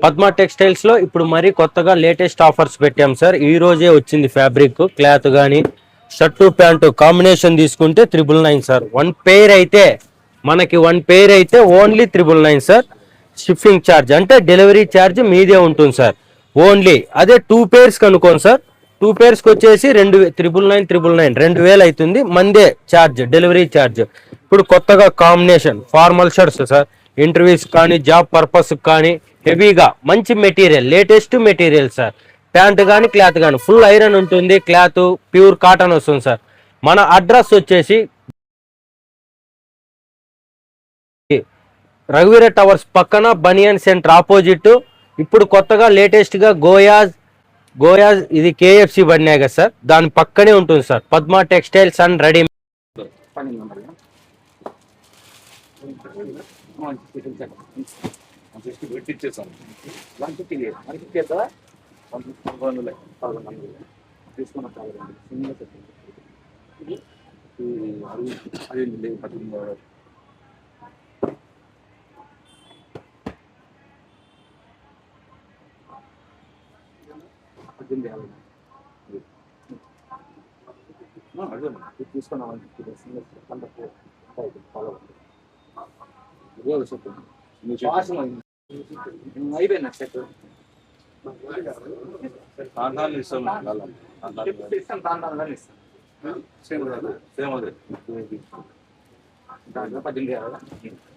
Padma textiles లో ఇప్పుడు మరీ కొత్తగా లేటెస్ట్ ఆఫర్స్ పెట్టాం సార్. ఈ రోజే వచ్చింది ఫ్యాబ్రిక్ క్లాత్ గానీ షర్టు ప్యాంటు కాంబినేషన్ తీసుకుంటే 999 సార్. వన్ పేర్ అయితే ఓన్లీ 999 సార్. షిప్పింగ్ ఛార్జ్ అంటే డెలివరీ ఛార్జ్ మీదే ఉంటుంది సార్ ఓన్లీ. అదే 2 పేర్స్ కనుకోండి సార్, 2 పేర్స్కి వచ్చేసి 2000 అవుతుంది. మందే ఛార్జ్, డెలివరీ ఛార్జ్. ఇప్పుడు కొత్తగా combination formal shirts sir, interviews కానీ జాబ్ పర్పస్ కానీ హెవీగా మంచి material, latest material sir. Pant కానీ క్లాత్ కానీ ఫుల్ ఐరన్ ఉంటుంది, క్లాత్ ప్యూర్ కాటన్ వస్తుంది సార్. మన అడ్రస్ వచ్చేసి రఘువీర టవర్స్ పక్కన బనియన్ సెంటర్ ఆపోజిట్. ఇప్పుడు కొత్తగా లేటెస్ట్ గా గోయాజ్ ఇది కేఎఫ్సి బండినాయి కదా సార్, దాని పక్కనే ఉంటుంది sir Padma textiles and ready. అయిపోయినా సెట్ సేమ్ అదే దాంట్లో 18